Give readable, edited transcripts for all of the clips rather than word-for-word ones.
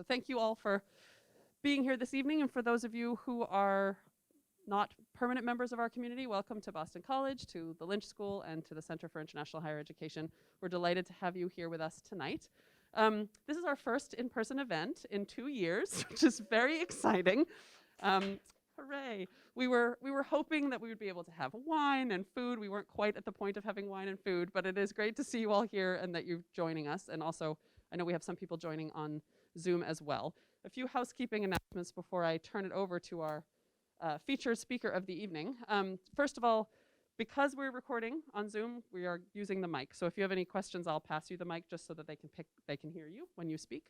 So thank you all for being here this evening, and for those of you who are not permanent members of our community, welcome to Boston College, to the Lynch School, and to the Center for International Higher Education. We're delighted to have you here with us tonight. This is our first in-person event in 2 years, which is very exciting. Hooray. We were hoping that we would be able to have wine and food. We weren't quite at the point of having wine and food, but it is great to see you all here and that you're joining us. And also, I know we have some people joining on Zoom as well. A few housekeeping announcements before I turn it over to our featured speaker of the evening. First of all, because we're recording on Zoom, we are using the mic. So if you have any questions, I'll pass you the mic just so that they can hear you when you speak.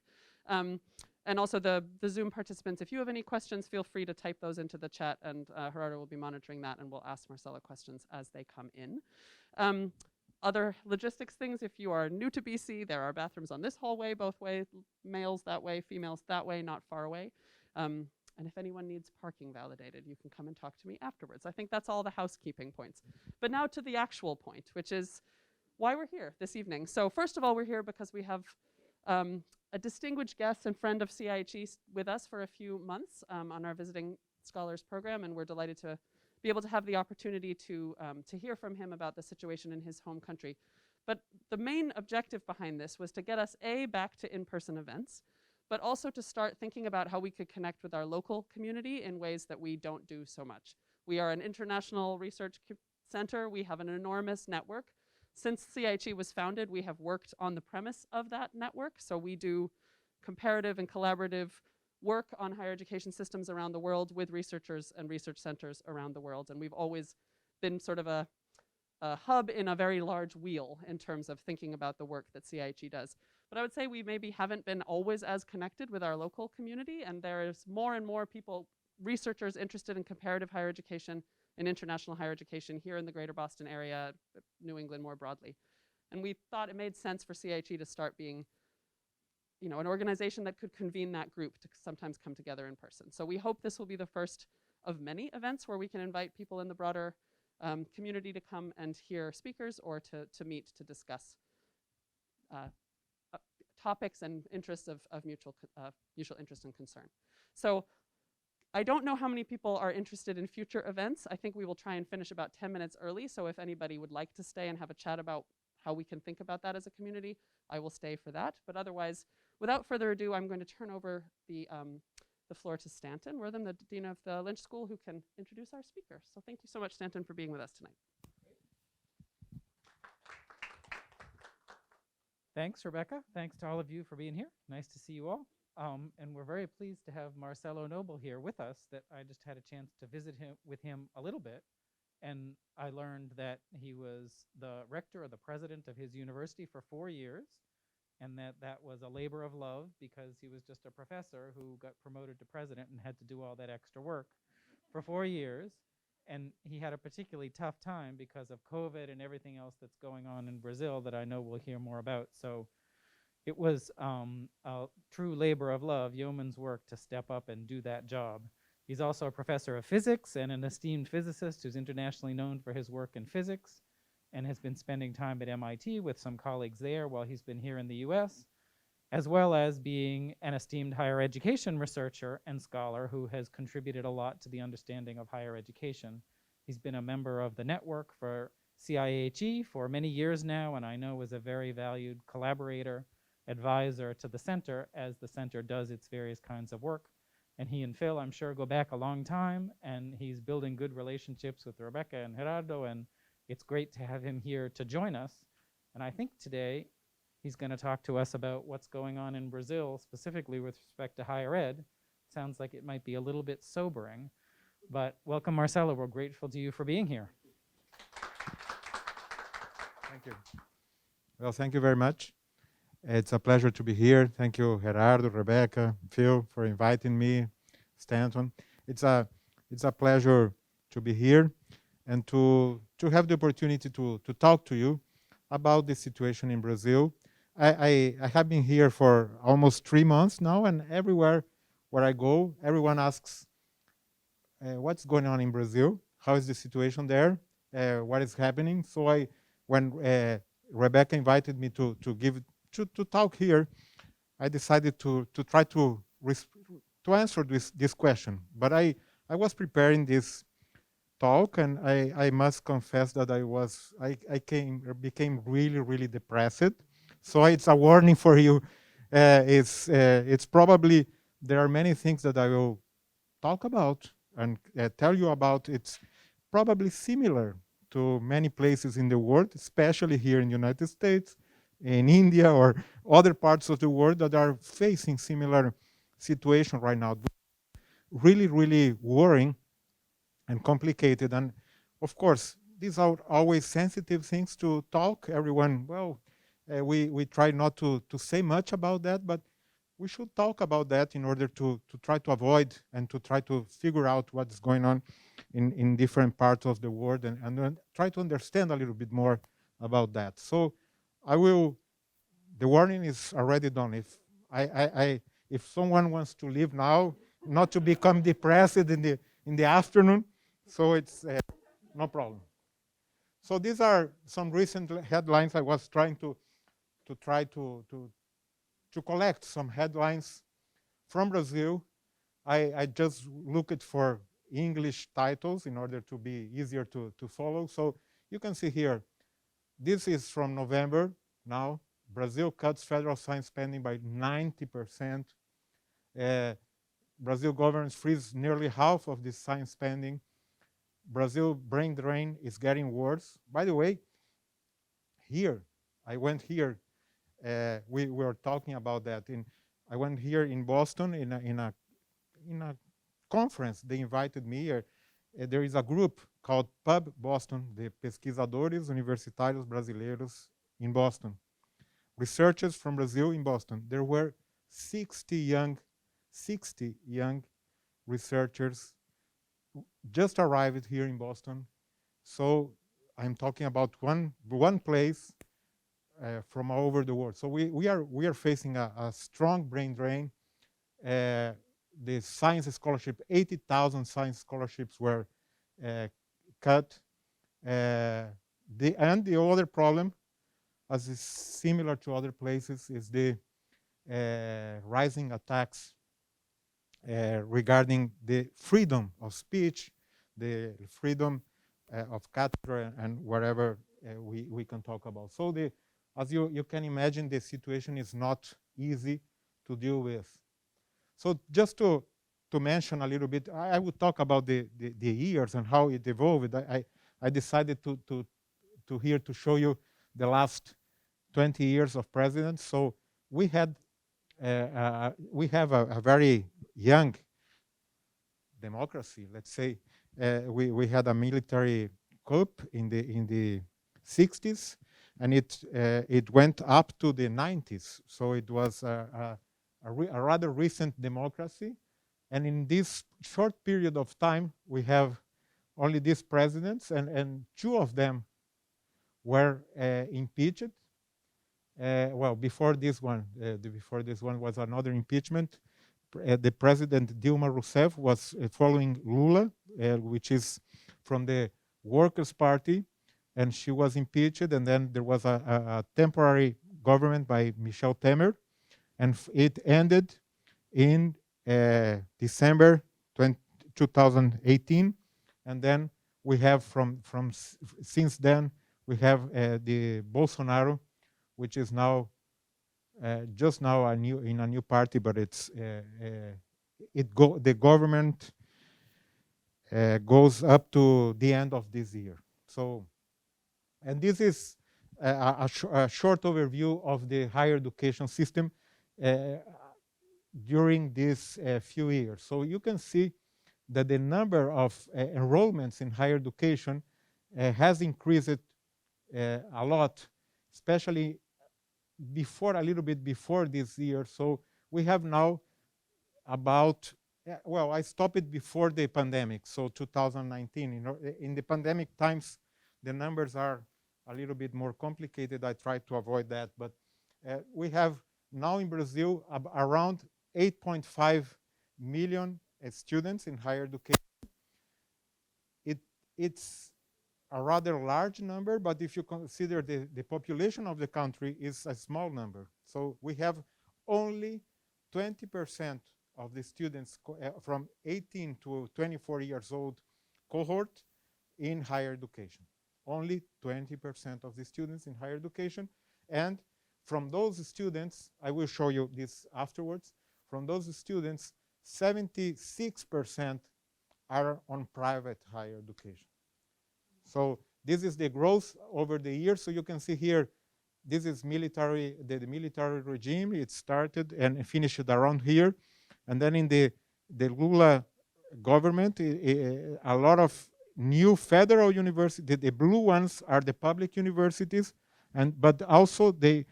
And also the Zoom participants, if you have any questions, feel free to type those into the chat, and Gerardo will be monitoring that, and we'll ask Marcelo questions as they come in. Other logistics things, if you are new to BC, there are bathrooms on this hallway, both ways, males that way, females that way, not far away. And if anyone needs parking validated, you can come and talk to me afterwards. I think that's all the housekeeping points. But now to the actual point, which is why we're here this evening. So first of all, we're here because we have a distinguished guest and friend of CIHE with us for a few months on our Visiting Scholars program, and we're delighted to be able to have the opportunity to hear from him about the situation in his home country. But the main objective behind this was to get us, back to in-person events, but also to start thinking about how we could connect with our local community in ways that we don't do so much. We are an international research center. We have an enormous network. Since CIHE was founded, we have worked on the premise of that network. So we do comparative and collaborative work on higher education systems around the world with researchers and research centers around the world. And we've always been sort of a hub in a very large wheel in terms of thinking about the work that CIHE does. But I would say we maybe haven't been always as connected with our local community, and there's more and more people, researchers interested in comparative higher education and international higher education here in the greater Boston area, New England more broadly. And we thought it made sense for CIHE to start being, an organization that could convene that group to sometimes come together in person. So we hope this will be the first of many events where we can invite people in the broader community to come and hear speakers or to meet to discuss topics and interests of mutual interest and concern. So I don't know how many people are interested in future events. I think we will try and finish about 10 minutes early. So if anybody would like to stay and have a chat about how we can think about that as a community, I will stay for that. But otherwise, without further ado, I'm going to turn over the floor to Stanton Wortham, the Dean of the Lynch School, who can introduce our speaker. So thank you so much, Stanton, for being with us tonight. Thanks, Rebecca. Thanks to all of you for being here. Nice to see you all. And we're very pleased to have Marcelo Knobel here with us, that I just had a chance to visit with him a little bit. And I learned that he was the rector or the president of his university for 4 years, and that was a labor of love because he was just a professor who got promoted to president and had to do all that extra work for 4 years. And he had a particularly tough time because of COVID and everything else that's going on in Brazil that I know we'll hear more about. So it was a true labor of love, yeoman's work, to step up and do that job. He's also a professor of physics and an esteemed physicist who's internationally known for his work in physics, and has been spending time at MIT with some colleagues there while he's been here in the US, as well as being an esteemed higher education researcher and scholar who has contributed a lot to the understanding of higher education. He's been a member of the network for CIHE for many years now, and I know is a very valued collaborator, advisor to the center as the center does its various kinds of work. And he and Phil, I'm sure, go back a long time, and he's building good relationships with Rebecca and Gerardo, and it's great to have him here to join us. And I think today he's going to talk to us about what's going on in Brazil, specifically with respect to higher ed. Sounds like it might be a little bit sobering, but welcome, Marcelo. We're grateful to you for being here. Thank you. Well, thank you very much. It's a pleasure to be here. Thank you, Gerardo, Rebecca, Phil, for inviting me, Stanton. It's a pleasure to be here and to have the opportunity to talk to you about the situation in Brazil. I have been here for almost 3 months now, and everywhere where I go, everyone asks, what's going on in Brazil? How is the situation there? What is happening? So when Rebecca invited me to talk here, I decided to try to answer this question. But I was preparing this talk, and I must confess that became really depressed. So it's a warning for you. It's probably there are many things that I will talk about and tell you about. It's probably similar to many places in the world, especially here in the United States, in India, or other parts of the world that are facing similar situation right now. Really worrying and complicated. And of course, these are always sensitive things to talk. Everyone, well, we try not to say much about that, but we should talk about that in order to try to avoid and to try to figure out what's going on in different parts of the world, and then try to understand a little bit more about that. So the warning is already done. If someone wants to leave now, not to become depressed in the afternoon, so it's no problem. So these are some recent headlines. I was trying to collect some headlines from Brazil. I just looked for English titles in order to be easier to follow. So you can see here, this is from November now. Brazil cuts federal science spending by 90%. Brazil government frees nearly half of this science spending. Brazil brain drain is getting worse. By the way, here, I went here. We were talking about that. I went here in Boston in a conference. They invited me here. There is a group called PUB Boston, the Pesquisadores Universitários Brasileiros in Boston. Researchers from Brazil in Boston. There were 60 young researchers just arrived here in Boston. So I'm talking about one place from all over the world. So we are facing a strong brain drain. The science scholarship, 80,000 science scholarships were cut. The other problem, as is similar to other places, is the rising attacks regarding the freedom of speech, the freedom of cathedra, and whatever we can talk about. So as you can imagine, the situation is not easy to deal with. So just to mention a little bit, I would talk about the years and how it evolved. I decided to here to show you the last 20 years of presidents. So we have a very young democracy, let's say. We had a military coup in the 60s, and it went up to the 90s. So it was a rather recent democracy. And in this short period of time, we have only these presidents, and two of them were impeached. Well, before this one was another impeachment. The president Dilma Rousseff was following Lula, which is from the Workers' Party, and she was impeached. And then there was a temporary government by Michel Temer, and it ended in December 2018. And then we have since then we have the Bolsonaro, which is now just now in a new party, but the government goes up to the end of this year. So, and this is a short overview of the higher education system during these few years. So you can see that the number of enrollments in higher education has increased a lot, especially a little bit before this year. So we have now about, well, I stopped it before the pandemic, so 2019. In the pandemic times, the numbers are a little bit more complicated. I try to avoid that, but we have now in Brazil around 8.5 million students in higher education. It's a rather large number, but if you consider the population of the country is a small number. So we have only 20% of the students from 18 to 24 years old cohort in higher education. Only 20% of the students in higher education. And from those students, I will show you this afterwards, from those students, 76% are on private higher education. So this is the growth over the years. So you can see here, this is military, the military regime. It started and finished around here. And then in the Lula government, a lot of new federal universities, the blue ones are the public universities, but also the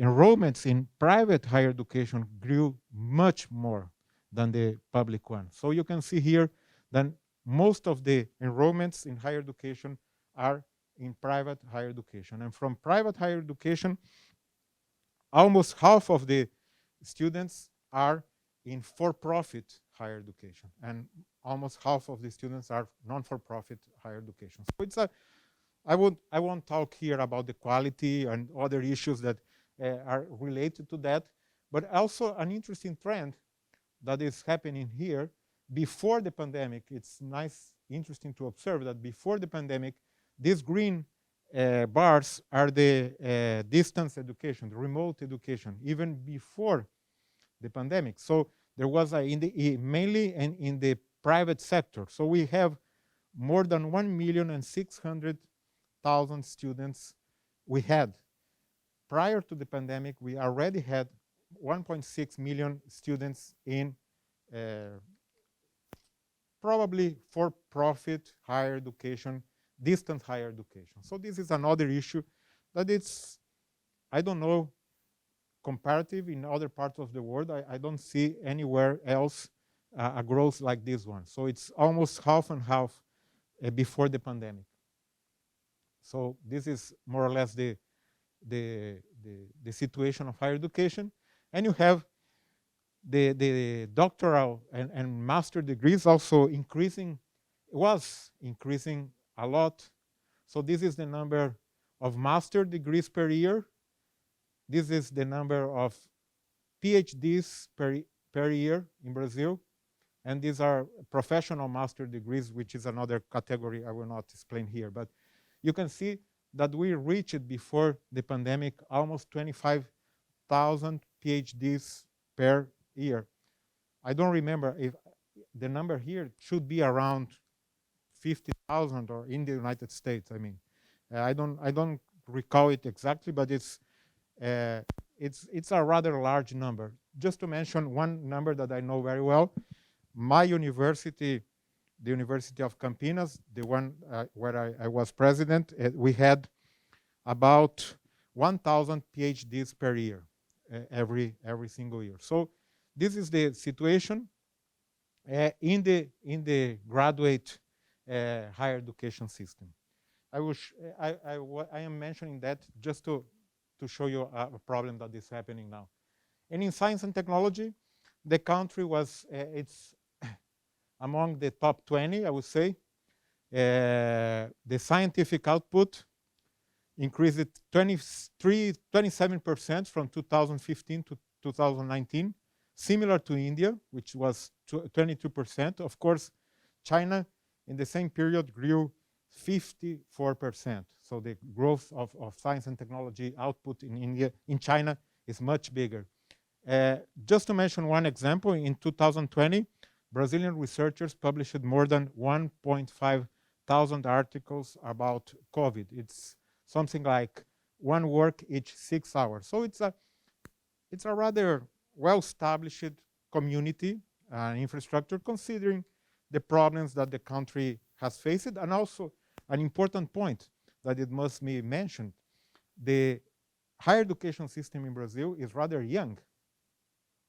enrollments in private higher education grew much more than the public one. So you can see here that most of the enrollments in higher education are in private higher education. And from private higher education, almost half of the students are in for-profit higher education, and almost half of the students are non-for-profit higher education. So it's I won't talk here about the quality and other issues that are related to that, but also an interesting trend that is happening here before the pandemic. It's interesting to observe that before the pandemic, these green bars are the distance education, the remote education, even before the pandemic. So there was mainly in the private sector. So we have more than 1,600,000 students we had. Prior to the pandemic, we already had 1.6 million students in probably for-profit higher education, distant higher education. So this is another issue that it's, I don't know, comparative in other parts of the world. I don't see anywhere else a growth like this one. So it's almost half and half before the pandemic. So this is more or less the situation of higher education. And you have the doctoral and master degrees also increasing, was increasing a lot. So this is the number of master degrees per year. This is the number of PhDs per year in Brazil. And these are professional master degrees, which is another category I will not explain here. But you can see that we reached before the pandemic almost 25,000 PhDs per year. I don't remember if the number here should be around 50,000 or in the United States. I mean, I don't recall it exactly, but it's a rather large number. Just to mention one number that I know very well, my university, the University of Campinas, the one where I was president, we had about 1,000 PhDs per year, every single year. So this is the situation in the graduate higher education system. I am mentioning that just to show you a problem that is happening now. And in science and technology, the country was it's among the top 20, I would say. The scientific output increased 27% from 2015 to 2019, similar to India, which was 22%. Of course, China in the same period grew 54%. So the growth of science and technology output in China is much bigger. Just to mention one example, in 2020, Brazilian researchers published more than 1.5 thousand articles about COVID. It's something like one work each 6 hours. So it's a rather well-established community infrastructure, considering the problems that the country has faced. And also an important point that it must be mentioned, the higher education system in Brazil is rather young.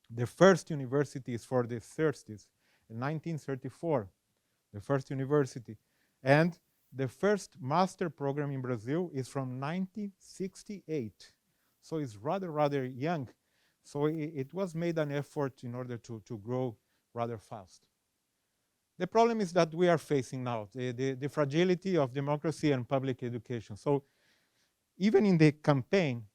The first university is for the 30s, in 1934, the first university. And the first master program in Brazil is from 1968. So it's rather young. So it was made an effort in order to grow rather fast. The problem is that we are facing now, the fragility of democracy and public education. So even in the campaign,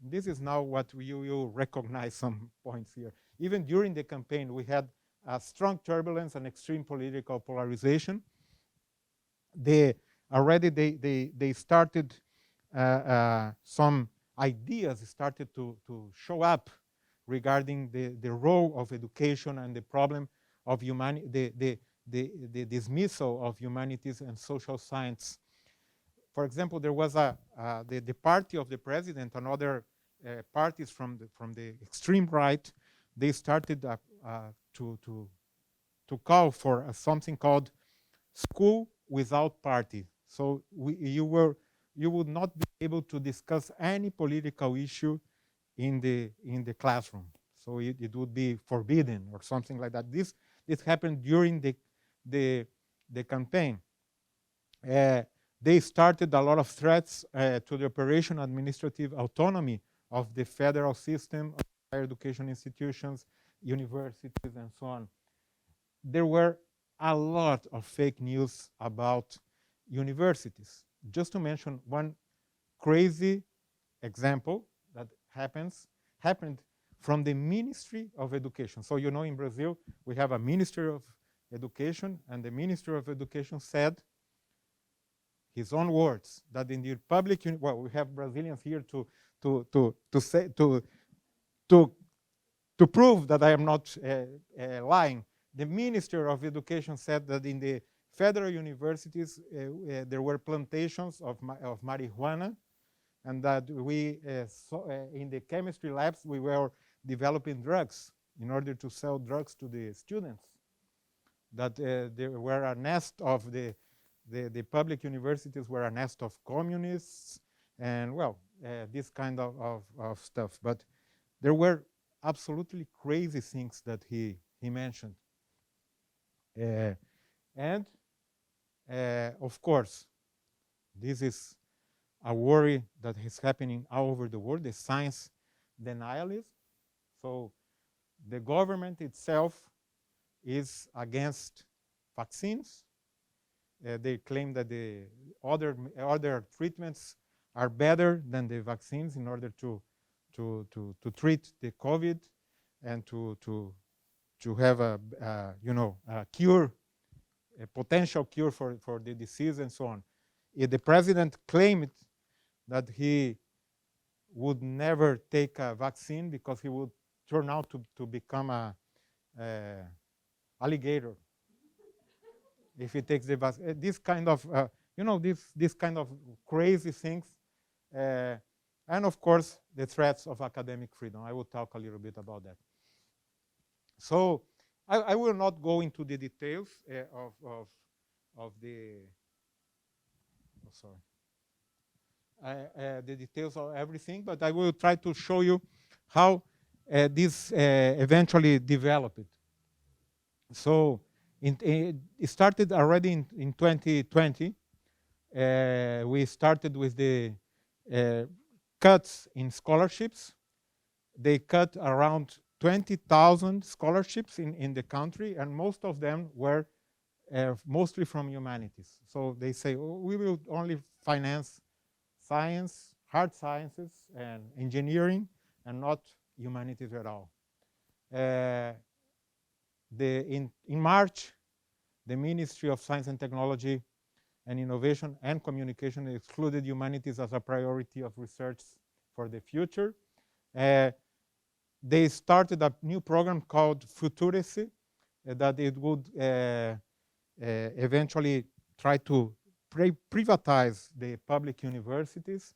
this is now what you recognize some points here. Even during the campaign, we had strong turbulence and extreme political polarization. Already they started, some ideas started to show up regarding the role of education and the problem of the dismissal of humanities and social science. For example, there was the party of the president and other parties from the extreme right. They started to call for something called school without party. So you would not be able to discuss any political issue in the classroom. So it would be forbidden or something like that. This happened during the campaign. They started a lot of threats to the operational administrative autonomy of the federal system of higher education institutions, universities, and so on. There were a lot of fake news about universities. Just to mention one crazy example that happened from the Ministry of Education. So you know, in Brazil, we have a Ministry of Education, and the Ministry of Education said, his own words, that in the public, well, we have Brazilians here to prove that I am not lying. The Minister of Education said that in the federal universities there were plantations of marijuana, and that we in the chemistry labs we were developing drugs in order to sell drugs to the students. That there were a nest of the public universities were a nest of communists, and well, this kind of stuff. But there were absolutely crazy things that he mentioned. And of course, this is a worry that is happening all over the world, the science denialism. So the government itself is against vaccines. They claim that the other treatments are better than the vaccines in order to treat the COVID and to have a cure, a potential cure for the disease and so on. The president claimed that he would never take a vaccine because he would turn out to become a alligator if he takes the vaccine. This kind of this kind of crazy things, and of course the threats of academic freedom. I will talk a little bit about that. So I will not go into the details of the the details of everything, but I will try to show you how this eventually developed. So it started already in 2020. We started with the cuts in scholarships. They cut around 20,000 scholarships in the country, and most of them were mostly from humanities. So they say, oh, we will only finance science, hard sciences, and engineering, and not humanities at all. In March, the Ministry of Science and Technology and Innovation and Communication excluded humanities as a priority of research for the future. They started a new program called Futurice, that it would eventually try to privatize the public universities.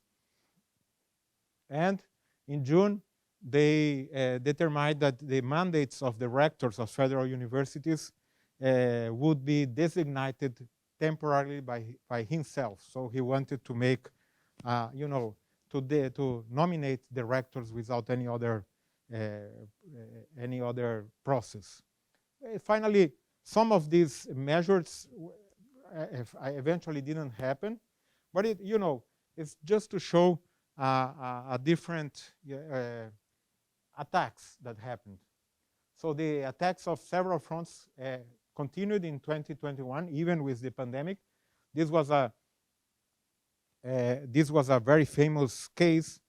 And in June, they determined that the mandates of the rectors of federal universities would be designated temporarily by himself. So he wanted to make, to nominate the rectors without any other process. Finally, some of these measures eventually didn't happen, but it's just to show a different attacks that happened. So the attacks of several fronts continued in 2021, even with the pandemic. This was a very famous case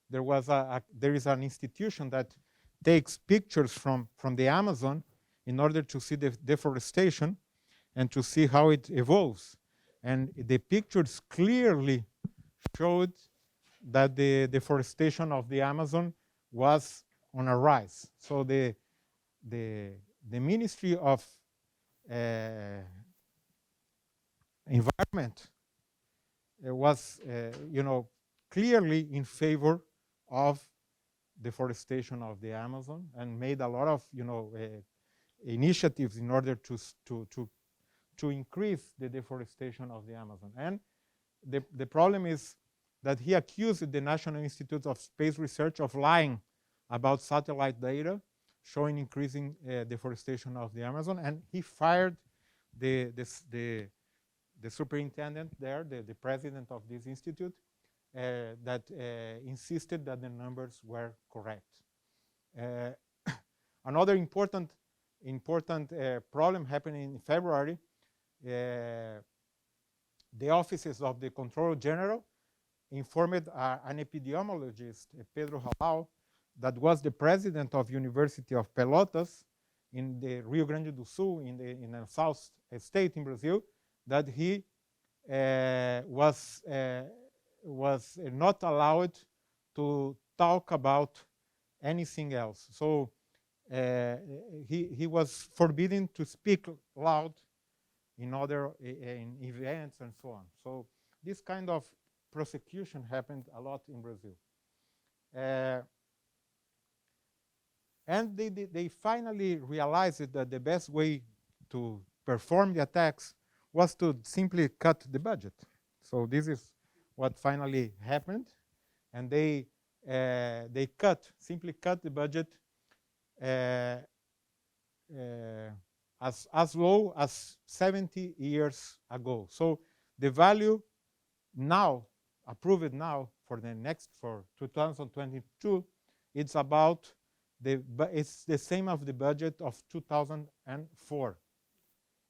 there is an institution that takes pictures from the Amazon in order to see the deforestation and to see how it evolves. And the pictures clearly showed that the deforestation of the Amazon was on a rise. So the Ministry of Environment was, clearly in favor of deforestation of the Amazon and made a lot of, initiatives in order to increase the deforestation of the Amazon. And the problem is that he accused the National Institute of Space Research of lying about satellite data showing increasing deforestation of the Amazon, and he fired the superintendent there, the president of this institute, that insisted that the numbers were correct. Another important problem happened in February. The offices of the Controller General informed an epidemiologist, Pedro Halal, that was the president of University of Pelotas in the Rio Grande do Sul, in the south state in Brazil, that he was not allowed to talk about anything else. So he was forbidden to speak loud in events and so on. So this kind of prosecution happened a lot in Brazil. And they finally realized that the best way to perform the attacks was to simply cut the budget. So this is what finally happened. And they simply cut the budget as low as 70 years ago. So the value now, approved now for 2022, it's about it's the same of the budget of 2004,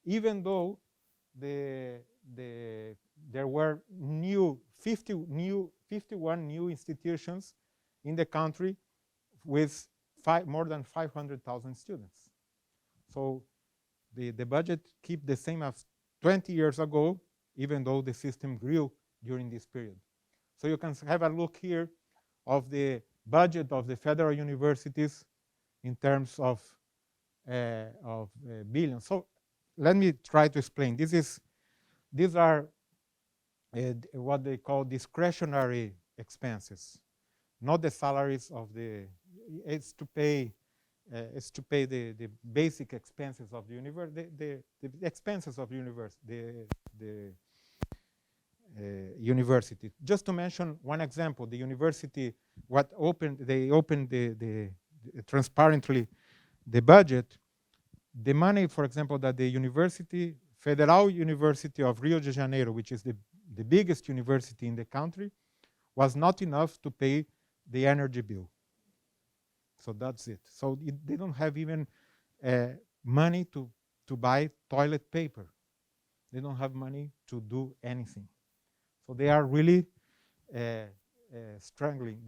even though there were 51 new institutions in the country with more than 500,000 students. So the budget keep the same as 20 years ago, even though the system grew during this period. So you can have a look here of the budget of the federal universities in terms of billions. So let me try to explain. These are what they call discretionary expenses, not the salaries of the. It's to pay the basic expenses of the university, the expenses of university, the university. Just to mention one example, the university, they opened transparently the budget. The money, for example, that the Federal University of Rio de Janeiro, which is the biggest university in the country, was not enough to pay the energy bill. So that's it. So they don't have even money to buy toilet paper. They don't have money to do anything. So they are really struggling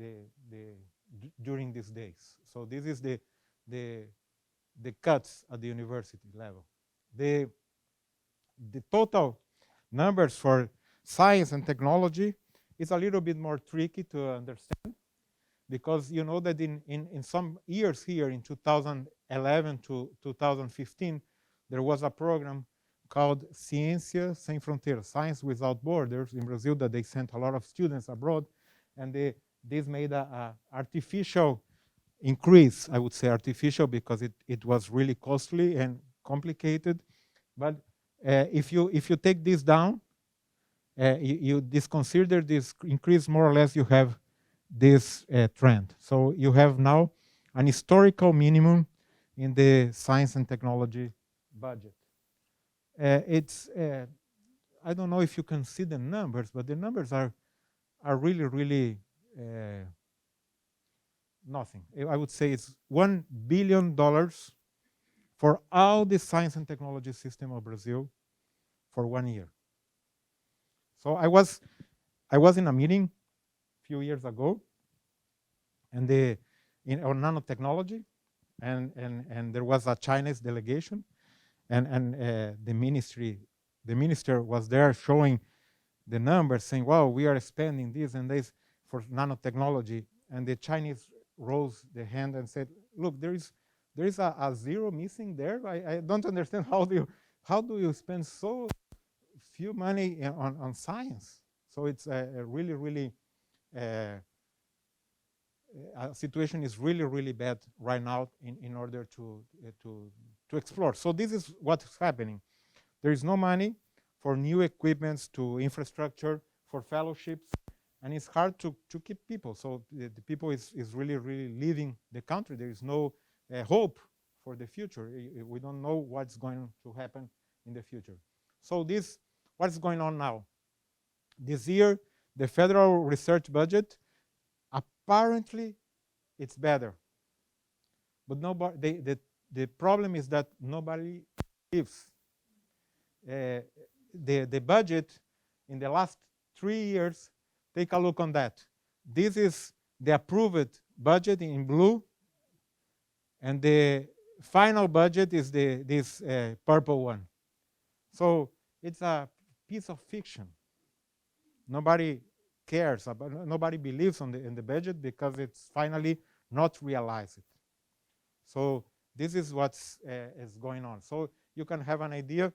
during these days. So this is the cuts at the university level. The total numbers for science and technology is a little bit more tricky to understand, because you know that in some years here, in 2011 to 2015, there was a program called Ciência Sem Fronteiras, Science Without Borders, in Brazil, that they sent a lot of students abroad, and this made a artificial increase. I would say artificial because it was really costly and complicated. But if you take this down, you disconsider this increase, more or less you have this trend. So you have now an historical minimum in the science and technology budget. It's I don't know if you can see the numbers, but the numbers are really, really nothing. I would say it's $1 billion for all the science and technology system of Brazil for 1 year. So I was in a meeting a few years ago, and on nanotechnology, and there was a Chinese delegation, and the minister was there showing the numbers, saying, "Wow, we are spending this and this for nanotechnology," and the Chinese rose the hand and said, "Look, there is a zero missing there. I don't understand how do you spend so few money on science?" So it's a really situation is really bad right now in order to explore. So this is what's happening. There is no money for new equipments, to infrastructure, for fellowships, and it's hard to keep people. So the people is really leaving the country. There is no hope for the future. We don't know what's going to happen in the future. So what's going on now? This year, the federal research budget, apparently, it's better. But nobody, the problem is that nobody gives. The budget in the last 3 years, take a look on that. This is the approved budget in blue, and the final budget is this purple one. So it's a piece of fiction. Nobody cares about, nobody believes in the budget because it's finally not realized. So this is what's is going on. So you can have an idea.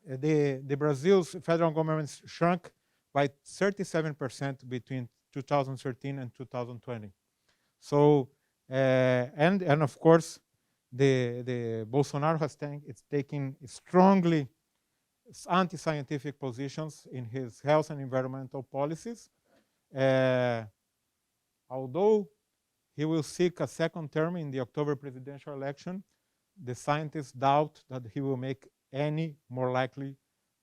The Brazil's federal government shrunk by 37% between 2013 and 2020. So and of course the Bolsonaro it's taking strongly anti-scientific positions in his health and environmental policies. Although he will seek a second term in the October presidential election, the scientists doubt that he will make any more likely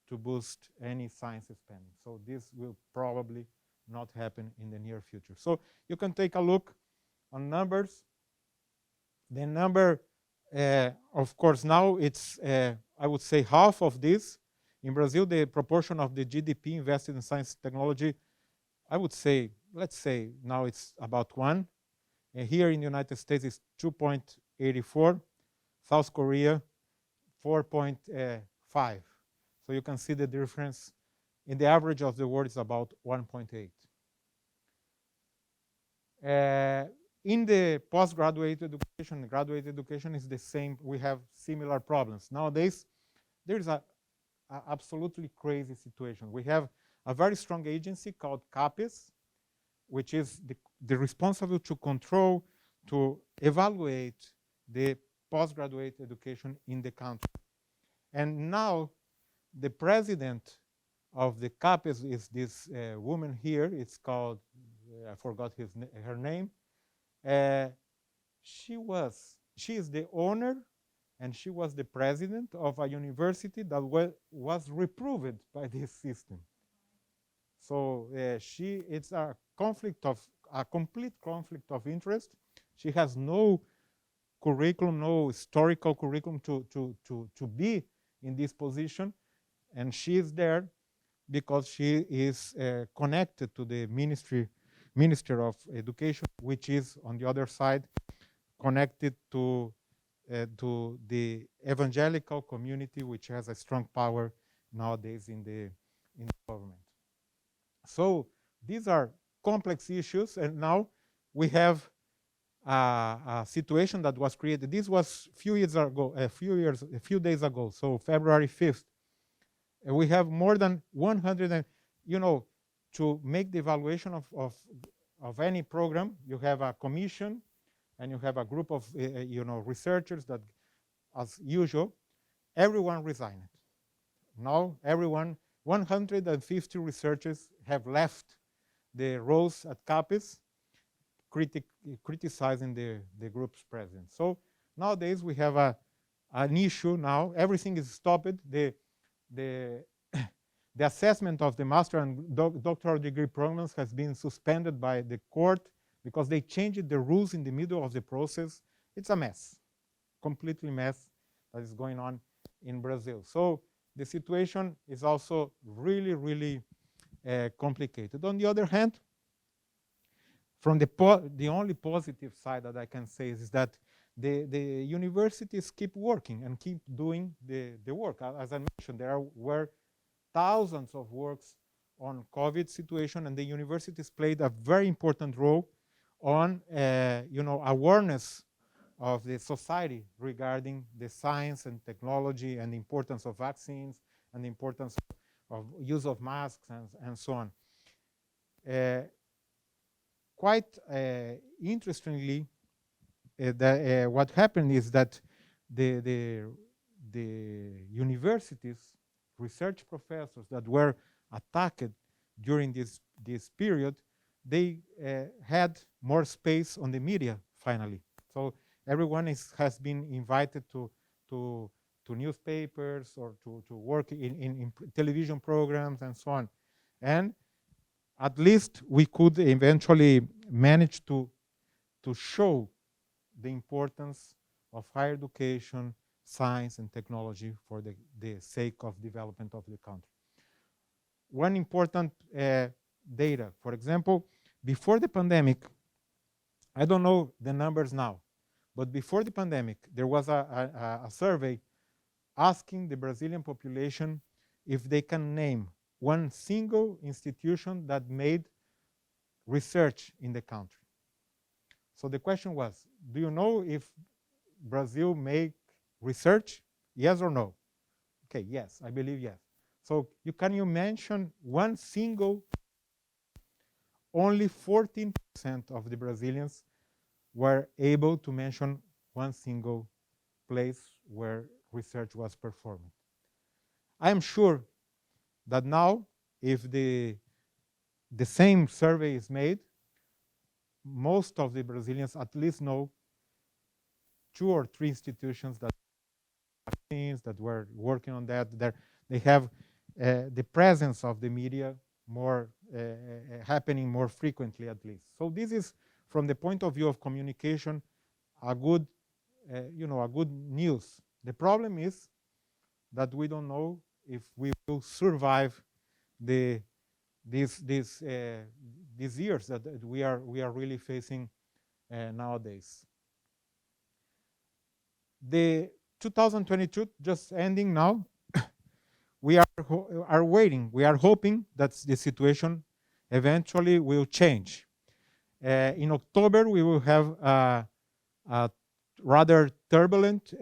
to boost any science spending. So this will probably not happen in the near future. So you can take a look on numbers. The number, of course, now it's, I would say, half of this. In Brazil, the proportion of the GDP invested in science and technology, I would say, let's say now it's about 1. And here in the United States, it's 2.84. South Korea, 4.5. So you can see the difference. In the average of the world, it's about 1.8. In the postgraduate education, graduate education is the same. We have similar problems. Nowadays, there's a absolutely crazy situation. We have a very strong agency called CAPES, which is the responsible to control, to evaluate the postgraduate education in the country. And now the president of the CAPES is this woman here. It's called, I forgot her name. She is the owner, and she was the president of a university that was reproved by this system. So it's a complete conflict of interest. She has no curriculum, no historical curriculum to be in this position, and she is there because she is connected to the Minister of Education, which is on the other side connected to the evangelical community, which has a strong power nowadays in the government. So these are complex issues, and now we have a situation that was created. This was a few days ago, so February 5th. And we have more than 100, and, to make the evaluation of any program, you have a commission, and you have a group of researchers that, as usual, everyone resigned. Now 150 researchers have left the roles at CAPES, criticizing the group's president. So nowadays we have an issue now. Everything is stopped. The assessment of the master and doctoral degree programs has been suspended by the court because they changed the rules in the middle of the process. It's a mess, completely mess that is going on in Brazil. So the situation is also really complicated. On the other hand, from the only positive side that I can say is that the universities keep working and keep doing the work. As I mentioned, were thousands of works on COVID situation, and the universities played a very important role on awareness of the society regarding the science and technology and the importance of vaccines and the importance of use of masks and so on. Quite interestingly, what happened is that the universities, research professors that were attacked during this period, they had more space on the media finally. So everyone has been invited to newspapers or to work in television programs and so on. And at least we could eventually manage to show the importance of higher education, science, and technology for the sake of development of the country. One important data, for example, before the pandemic, I don't know the numbers now, but before the pandemic, there was a survey asking the Brazilian population if they can name one single institution that made research in the country. So the question was, do you know if Brazil make research? Yes or no? Okay, yes, I believe yes. So can you mention one single? Only 14% of the Brazilians were able to mention one single place where research was performed. I am sure that now, if the same survey is made, most of the Brazilians at least know 2 or 3 institutions that were working on that. They have the presence of the media more happening more frequently, at least. So this is, from the point of view of communication, a good, a good news. The problem is that we don't know if we will survive these years that we are really facing nowadays. The 2022 just ending now. We are waiting. We are hoping that the situation eventually will change. In October, we will have a rather turbulent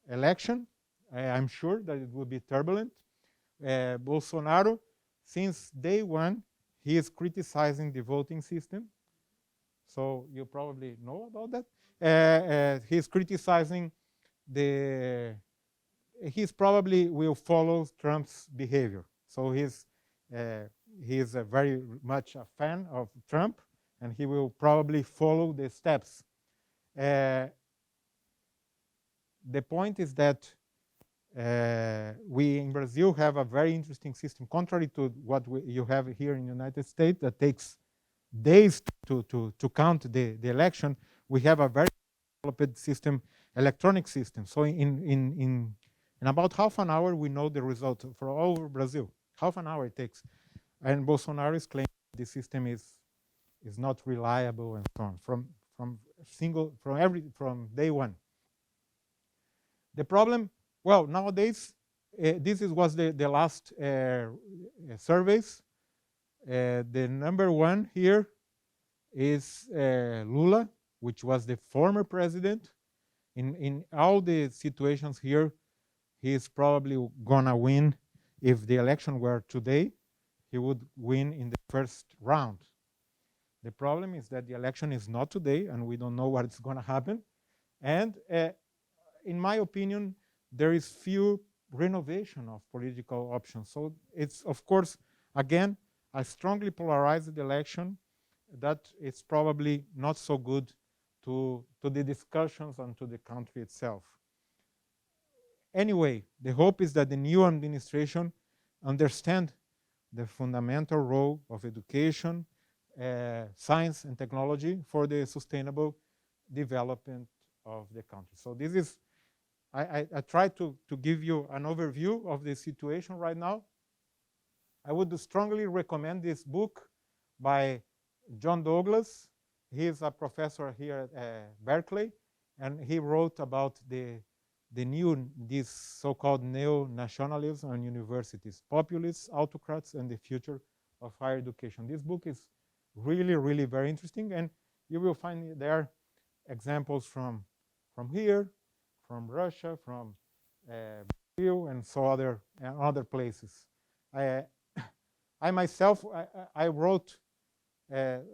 election. I'm sure that it will be turbulent. Bolsonaro, since day one, he is criticizing the voting system. So you probably know about that. He's criticizing he's probably will follow Trump's behavior. So he's very much a fan of Trump, and he will probably follow the steps. The point is that we in Brazil have a very interesting system, contrary to what you have here in the United States, that takes days to count the election. We have a very developed system, electronic system. So in about half an hour, we know the result for all over Brazil. Half an hour it takes. And Bolsonaro is claiming the system is not reliable and so on from day one. The problem, well, nowadays, this was the last surveys. The number one here is Lula, which was the former president. In all the situations here, he is probably gonna win. If the election were today, he would win in the first round. The problem is that the election is not today, and we don't know what's gonna happen. And in my opinion, there is few renovation of political options. So it's, of course, again, a strongly polarized election that is probably not so good to the discussions and to the country itself. Anyway, the hope is that the new administration understand the fundamental role of education, science and technology for the sustainable development of the country. So this is, I try to give you an overview of the situation right now. I would strongly recommend this book by John Douglas, he's a professor here at Berkeley, and he wrote about this so-called neo-nationalism on universities, populists, autocrats, and the future of higher education. This book is really, really very interesting, and you will find there examples from here, from Russia, from Brazil, and so other places. I myself, I wrote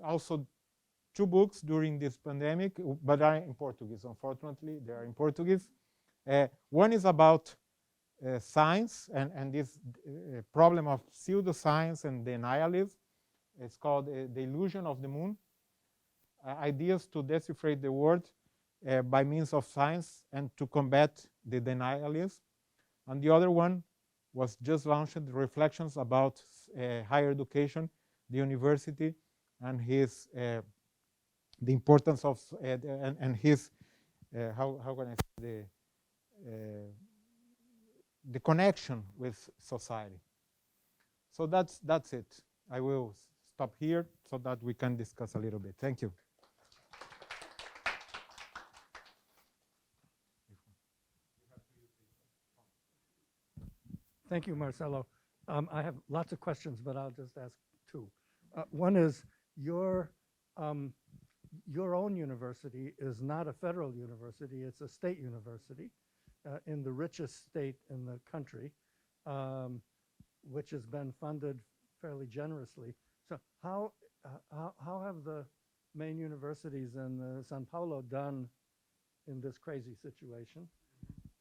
also 2 books during this pandemic, but are in Portuguese. Unfortunately, they are in Portuguese. One is about science and this problem of pseudoscience and denialism. It's called The Illusion of the Moon, Ideas to Decipher the World by Means of Science and to Combat the Denialism. And the other one was just launched, Reflections about Higher Education, the University, and his the importance of and his how can I say the connection with society. So that's it. I will stop here so that we can discuss a little bit. Thank you. Thank you, Marcelo. I have lots of questions, but I'll just ask 2. One is your own university is not a federal university, it's a state university in the richest state in the country, which has been funded fairly generously. So how have the main universities in Sao Paulo done in this crazy situation?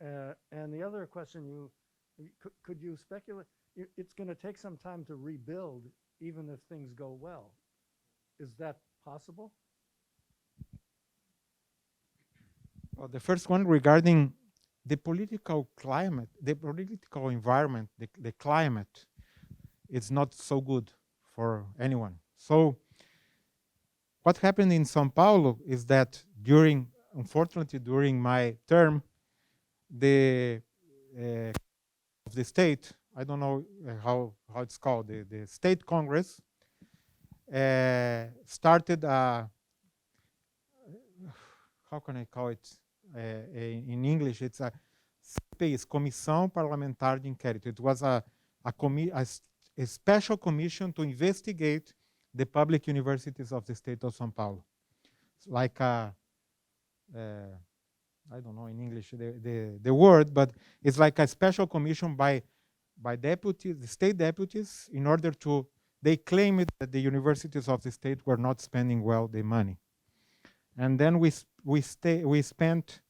And the other question, could you speculate? It's going to take some time to rebuild, even if things go well. Is that possible? Well, the first one regarding the political climate, the political environment, the climate, it's not so good for anyone. So what happened in Sao Paulo is that unfortunately, during my term, the of the state, I don't know how it's called, the state congress started how can I call it in English? It's a CPI, Comissão Parlamentar de Inquérito. It was a special commission to investigate the public universities of the state of São Paulo. It's like I don't know in English the word, but it's like a special commission by deputies, the state deputies, in order to, they claimed that the universities of the state were not spending well the money. And then we spent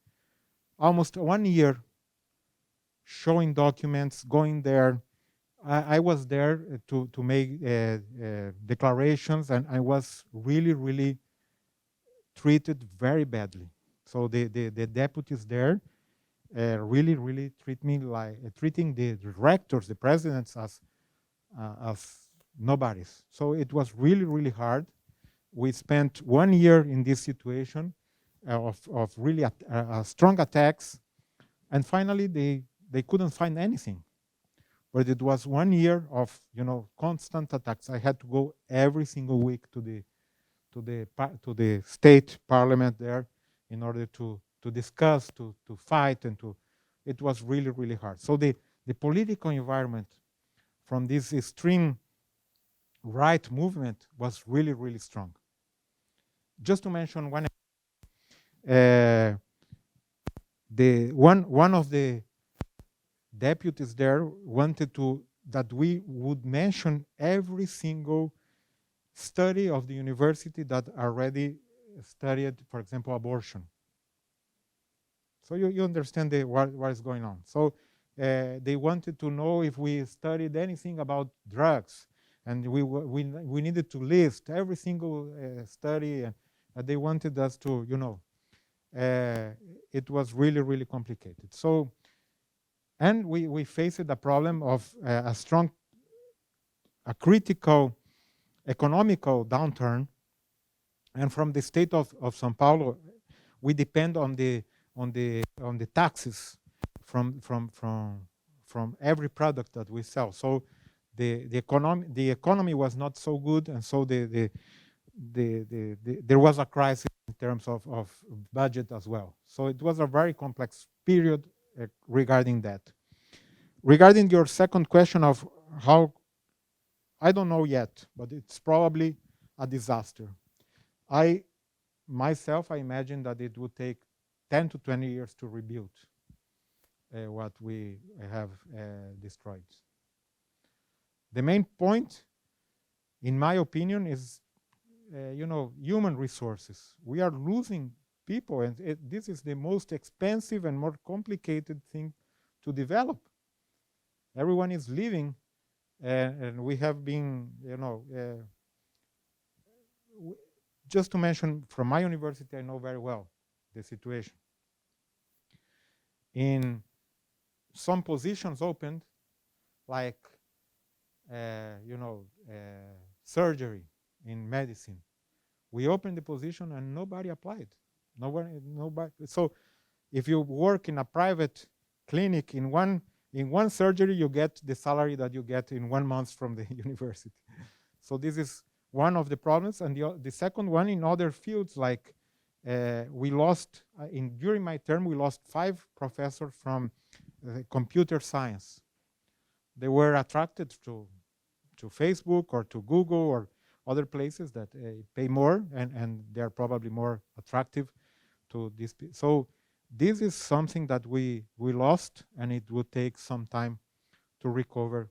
almost 1 year showing documents, going there. I was there to make declarations, and I was really, really treated very badly. So the deputies there really, really treat me like treating the rectors, the presidents, as nobodies. So it was really, really hard. We spent 1 year in this situation of really strong attacks, and finally they couldn't find anything. But it was 1 year of constant attacks. I had to go every single week to the state parliament there in order to discuss, to fight, and it was really, really hard. So the political environment from this extreme right movement was really, really strong. Just to mention one of the deputies there wanted that we would mention every single study of the university that already studied, for example, abortion. So you understand what is going on. So they wanted to know if we studied anything about drugs, and we needed to list every single study, and they wanted us to, it was really, really complicated. So, and we faced the problem of a critical economical downturn, and from the state of São Paulo, we depend on the taxes from every product that we sell. So the economy was not so good, and so there was a crisis in terms of budget as well. So it was a very complex period regarding that. Regarding your second question of how, I don't know yet, but it's probably a disaster. I imagine that it would take 10 to 20 years to rebuild what we have destroyed. The main point, in my opinion, is human resources. We are losing people, and this is the most expensive and more complicated thing to develop. Everyone is leaving, and we have been, just to mention, from my university, I know very well the situation. In some positions opened, like surgery in medicine, we opened the position and nobody applied. Nobody. So, if you work in a private clinic, in one surgery, you get the salary that you get in 1 month from the university. So this is one of the problems, and the second one, in other fields, like we lost during my term, we lost 5 professors from computer science. They were attracted to Facebook or to Google or other places that pay more, and they're probably more attractive to this. So this is something that we lost, and it would take some time to recover,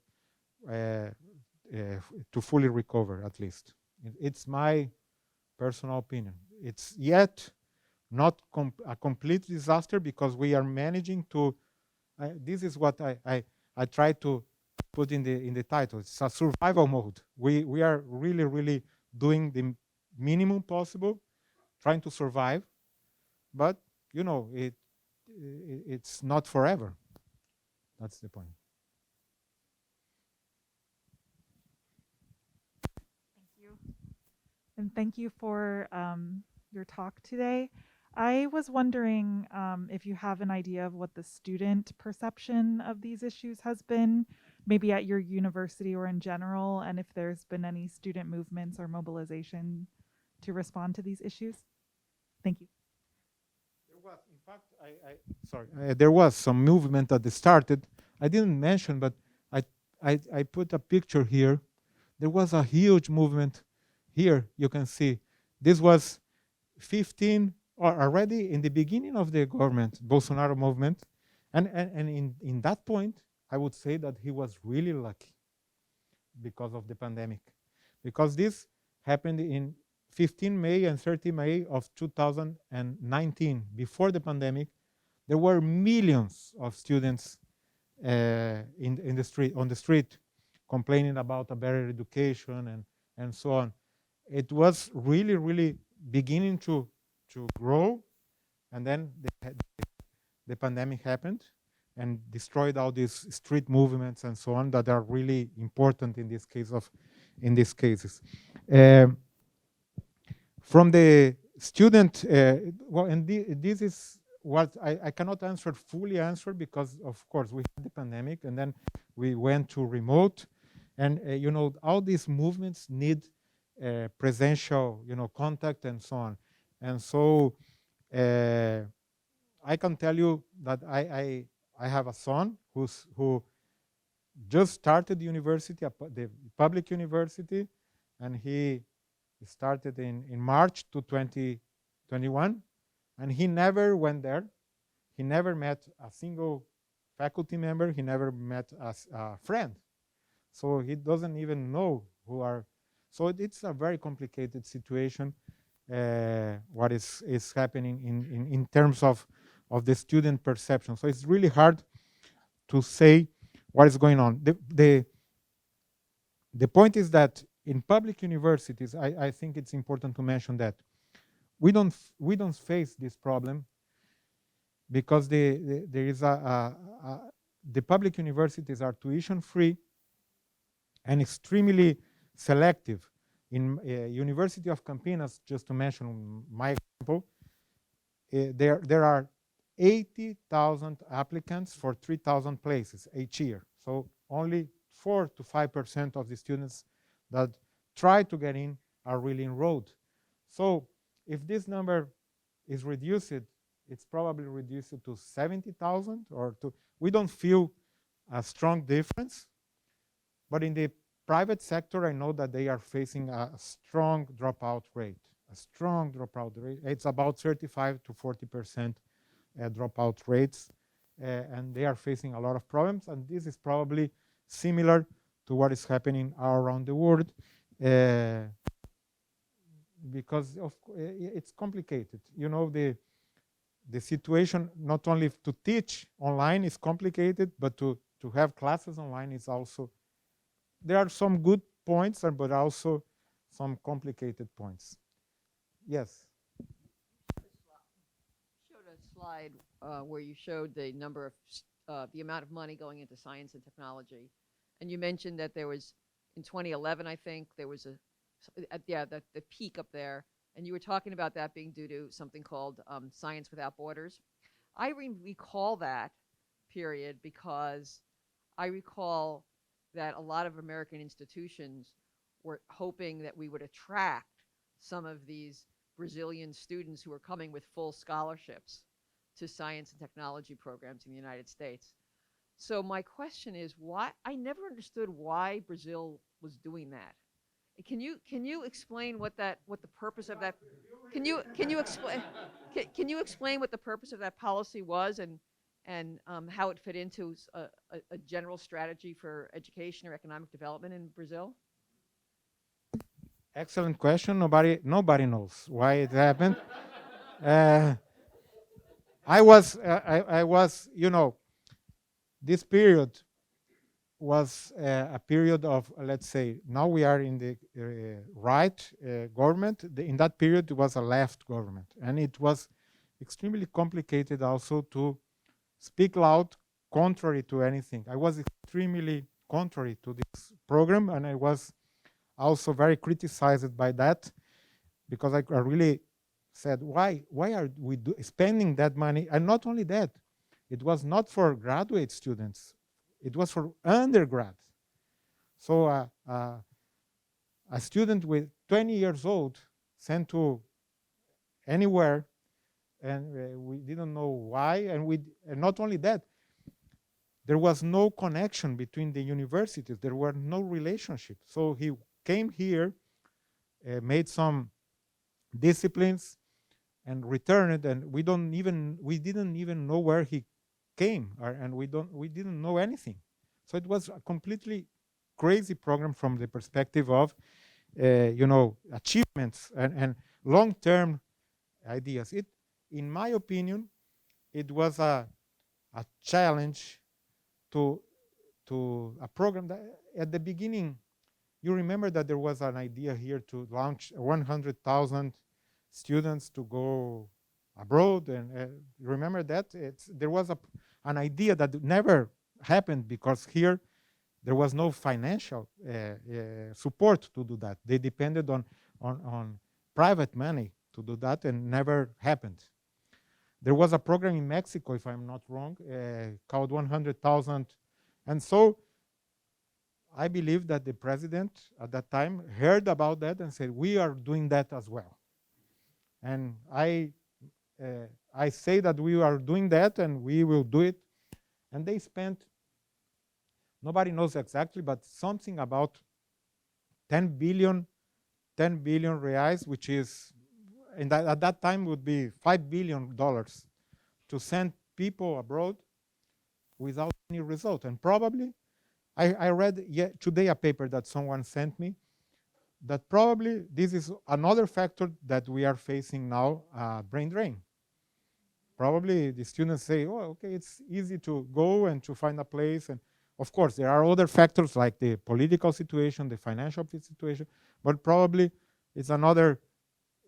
to fully recover, at least. It's my personal opinion. It's yet not a complete disaster, because we are managing to, this is what I try to put in the title. It's a survival mode. We are really doing the minimum possible, trying to survive, but it's not forever. That's the point. Thank you. And thank you for your talk today. I was wondering if you have an idea of what the student perception of these issues has been, maybe at your university or in general, and if there's been any student movements or mobilization to respond to these issues. Thank you. There was, in fact, there was some movement that started. I didn't mention, but I put a picture here. There was a huge movement here. You can see this was 15 or already in the beginning of the government, Bolsonaro movement, and in that point, I would say that he was really lucky because of the pandemic, because this happened in 15 May and 30 May of 2019. Before the pandemic, there were millions of students in the street, on the street, complaining about a better education and so on. It was really beginning to grow, and then the pandemic happened and destroyed all these street movements and so on that are really important in these cases. From the student, well, and this is what I cannot fully answer, because of course we had the pandemic and then we went to remote, and all these movements need presential, contact and so on. And so I can tell you that I have a son who just started university, the public university, and he started in March 2021, and he never went there. He never met a single faculty member. He never met a friend. So he doesn't even know who are. So it's a very complicated situation, what is happening in terms of the student perception. So it's really hard to say what is going on. The point is that in public universities, I think it's important to mention that we don't face this problem, because there is the public universities are tuition free and extremely selective. In University of Campinas, just to mention my example, there are 80,000 applicants for 3,000 places each year. So only 4 to 5% of the students that try to get in are really enrolled. So if this number is reduced, it's probably reduced to 70,000 or to, we don't feel a strong difference. But in the private sector, I know that they are facing a strong dropout rate. A strong dropout rate. It's about 35 to 40% dropout rates, and they are facing a lot of problems. And this is probably similar to what is happening all around the world, because it's complicated. You know, the situation not only to teach online is complicated, but to have classes online is also, there are some good points, but also some complicated points. Yes. Showed a slide where you showed the number of the amount of money going into science and technology, and you mentioned that there was in 2011, I think there was the peak up there, and you were talking about that being due to something called Science Without Borders. I recall that period because I recall that a lot of American institutions were hoping that we would attract some of these Brazilian students who were coming with full scholarships to science and technology programs in the United States. So my question is, why? I never understood why Brazil was doing that. Can you explain what the purpose of that? Can you explain what the purpose of that policy was and how it fit into a general strategy for education or economic development in Brazil? Excellent question. Nobody knows why it happened. I was, you know, this period was a period of, let's say, now we are in the right government. In that period, it was a left government. And it was extremely complicated also to speak loud contrary to anything. I was extremely contrary to this program, and I was also very criticized by that, because I really said, why are we spending that money? And not only that, it was not for graduate students, it was for undergrad. So a student with 20 years old sent to anywhere, and we didn't know why, and not only that, there was no connection between the universities, there were no relationship. So he came here, made some disciplines, and returned, and we didn't even know where he came, and we didn't know anything. So it was a completely crazy program from the perspective of you know, achievements and long-term ideas. In my opinion, it was a challenge to a program that at the beginning, you remember that there was an idea here to launch 100,000 students to go abroad, and remember that there was an idea that never happened because here there was no financial support to do that. They depended on private money to do that, and never happened. There was a program in Mexico, if I'm not wrong, called 100,000, and so I believe that the president at that time heard about that and said, we are doing that as well. And I say that we are doing that and we will do it. And they spent, nobody knows exactly, but something about 10 billion reais, which is, at that time would be $5 billion, to send people abroad without any result. And probably, I read today a paper that someone sent me, that probably this is another factor that we are facing now, brain drain. Probably the students say, oh, okay, it's easy to go and to find a place. And of course, there are other factors like the political situation, the financial situation, but probably it's another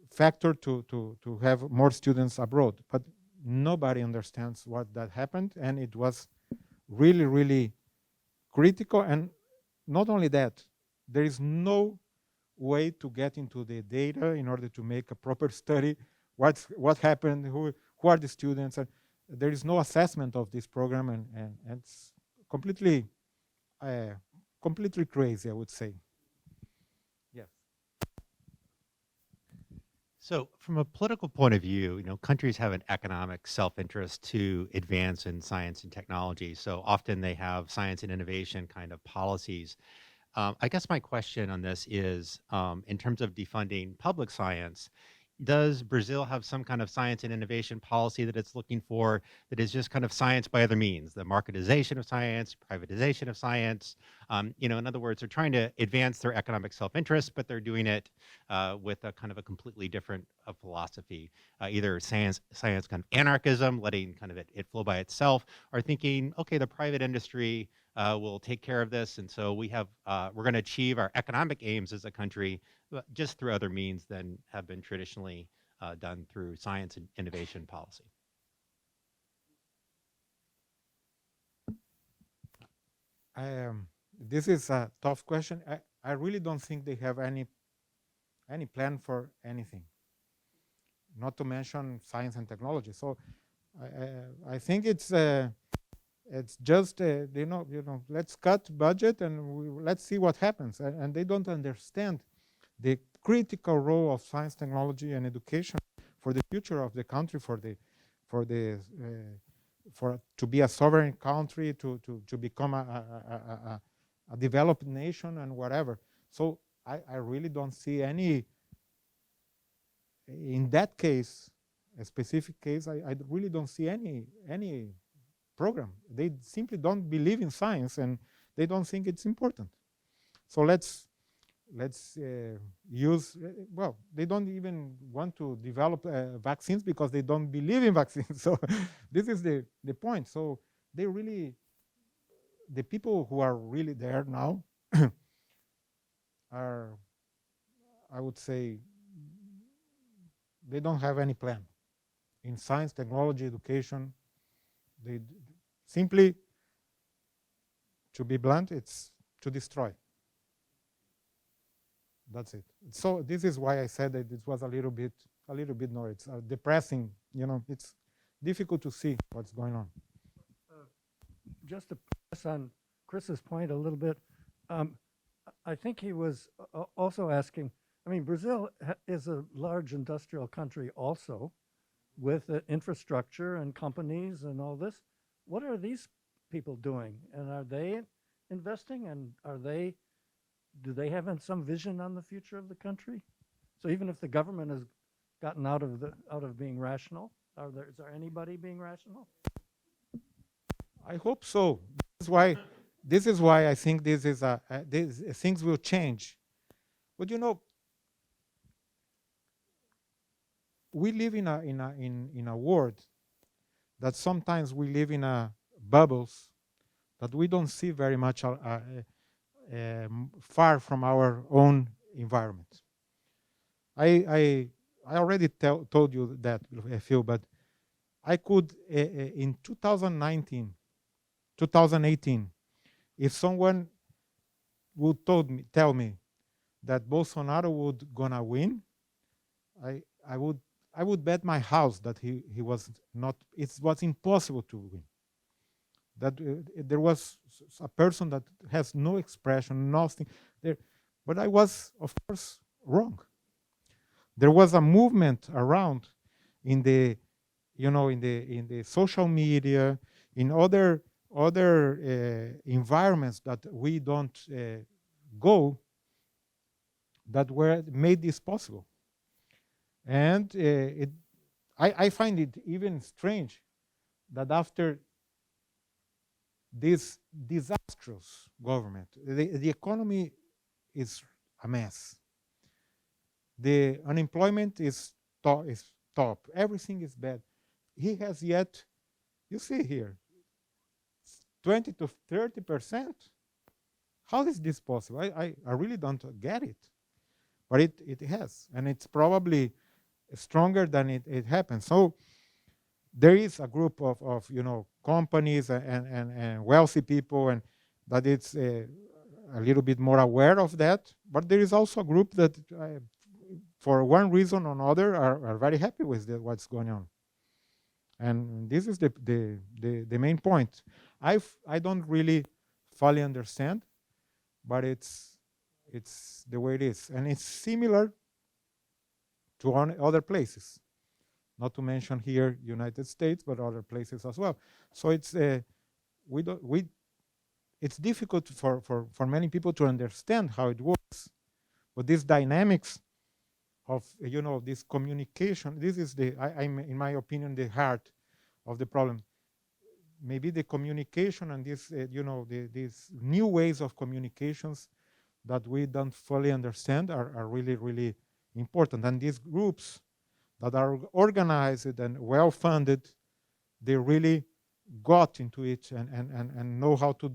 factor to have more students abroad. But nobody understands what that happened, and it was really, really critical. And not only that, there is no way to get into the data in order to make a proper study. What happened? Who are the students? And there is no assessment of this program, and it's completely crazy, I would say. Yes. So, from a political point of view, countries have an economic self-interest to advance in science and technology. So often they have science and innovation kind of policies. I guess my question on this is, in terms of defunding public science, does Brazil have some kind of science and innovation policy that it's looking for that is just kind of science by other means, the marketization of science, privatization of science? In other words, they're trying to advance their economic self-interest, but they're doing it with a kind of a completely different philosophy, either science kind of anarchism, letting kind of it flow by itself, or thinking, okay, the private industry will take care of this, and so we're going to achieve our economic aims as a country just through other means than have been traditionally done through science and innovation policy. This is a tough question. I really don't think they have any plan for anything, not to mention science and technology. So I think it's just let's cut budget and let's see what happens. And they don't understand the critical role of science, technology, and education for the future of the country, for to be a sovereign country, to become a developed nation and whatever. So I really don't see any, in that case, a specific case, I really don't see any program. They simply don't believe in science and they don't think it's important. So let's use, well, they don't even want to develop vaccines because they don't believe in vaccines. So this is the point. So they really, the people who are really there now are, I would say, they don't have any plan in science, technology, education. They simply, to be blunt, it's to destroy. That's it. So this is why I said that it was a little bit no, it's depressing. It's difficult to see what's going on. Just to press on Chris's point a little bit, I think he was also asking, I mean, Brazil is a large industrial country also with infrastructure and companies and all this. What are these people doing? And are they investing? And do they have some vision on the future of the country? So even if the government has gotten out of being rational, is there anybody being rational? I hope so. This is why I think this is things will change. But we live in a world that sometimes we live in bubbles that we don't see very much far from our own environment. I already told you that, Phil, but I could in 2019, 2018, if someone would tell me that Bolsonaro would gonna win, I would bet my house that he was not. It was impossible to win. That there was a person that has no expression, nothing there. But I was, of course, wrong. There was a movement around in the social media, in other environments that we don't go, that were made this possible. And I find it even strange that after this disastrous government, the economy is a mess. The unemployment is top. Everything is bad. He has yet, you see here, 20 to 30%. How is this possible? I really don't get it. But it has, and it's probably stronger than it happens. So there is a group of companies and wealthy people, and that it's a little bit more aware of that. But there is also a group that, for one reason or another, are very happy with what's going on. And this is the main point. I don't really fully understand, but it's the way it is, and it's similar to other places. Not to mention here United States, but other places as well. So it's it's difficult for many people to understand how it works. But these dynamics of this communication, this is I'm in my opinion the heart of the problem. Maybe the communication and this these new ways of communications that we don't fully understand are really, really important. And these groups that are organized and well funded, they really got into it and know how to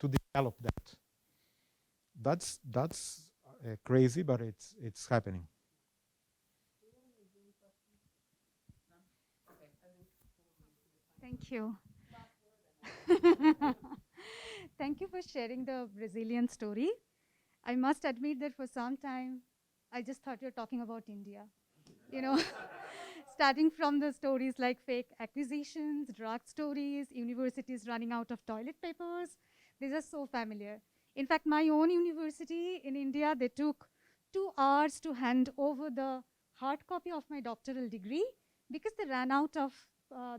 develop that. That's crazy, but it's happening. Thank you. Thank you for sharing the Brazilian story. I must admit that for some time, I just thought you were talking about India. You know, starting from the stories like fake acquisitions, drug stories, universities running out of toilet papers, these are so familiar. In fact, my own university in India, they took 2 hours to hand over the hard copy of my doctoral degree because they ran out of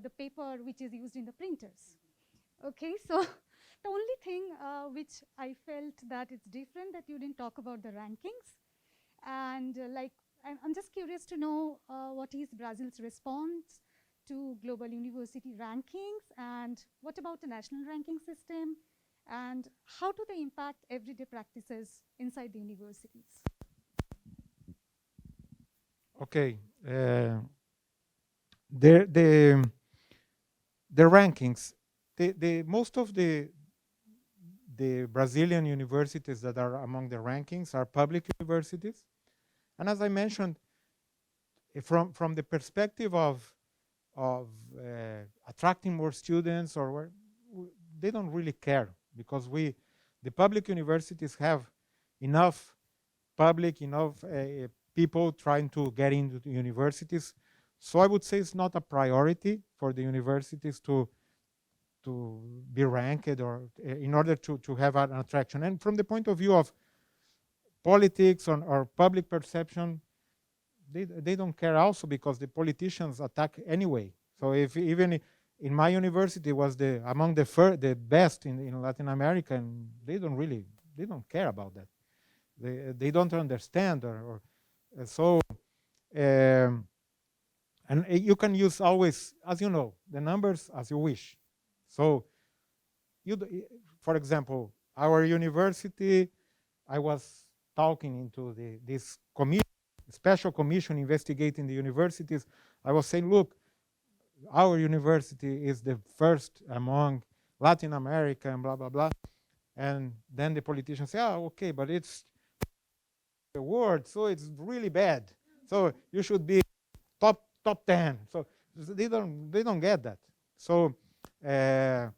the paper which is used in the printers. Okay, so the only thing which I felt that it's different that you didn't talk about the rankings. And I'm just curious to know what is Brazil's response to global university rankings, and what about the national ranking system, and how do they impact everyday practices inside the universities? Okay. The rankings, most of the Brazilian universities that are among the rankings are public universities. And as I mentioned, from the perspective of attracting more students, they don't really care, because the public universities have enough people trying to get into the universities. So I would say it's not a priority for the universities to be ranked or in order to have an attraction. And from the point of view of politics or public perception, they don't care also, because the politicians attack anyway. So if even in my university was among the best in Latin America, and they don't care about that. They don't understand so. And you can use always, as you know, the numbers as you wish. So, for example, our university, I was talking into this commission, special commission investigating the universities. I was saying, look, our university is the first among Latin America and blah, blah, blah. And then the politicians say, oh, okay, but it's the word, so it's really bad. So you should be top 10. So they don't get that. So I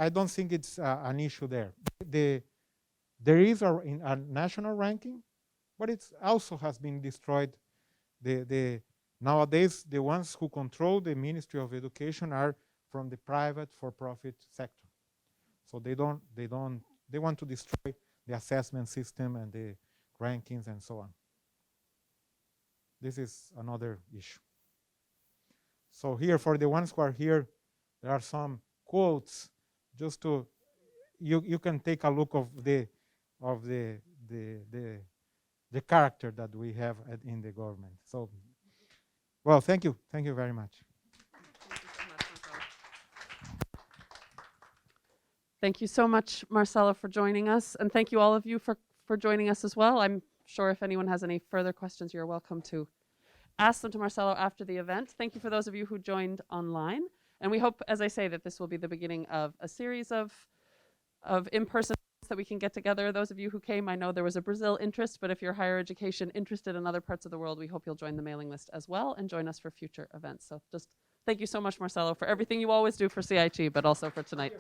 don't think it's an issue there. There is a national ranking, but it also has been destroyed. Nowadays, the ones who control the Ministry of Education are from the private for-profit sector. So they want to destroy the assessment system and the rankings and so on. This is another issue. So here, for the ones who are here, there are some quotes just to you can take a look of the character that we have in the government. So, well, thank you very much. Thank you so much, Marcelo, for joining us, and thank you all of you for joining us as well. I'm sure if anyone has any further questions, you're welcome to ask them to Marcelo after the event. Thank you for those of you who joined online, and we hope, as I say, that this will be the beginning of a series of in-person that we can get together. Those of you who came, I know there was a Brazil interest, but if you're higher education interested in other parts of the world, we hope you'll join the mailing list as well and join us for future events. So just thank you so much, Marcelo, for everything you always do for CIHE, but also for tonight.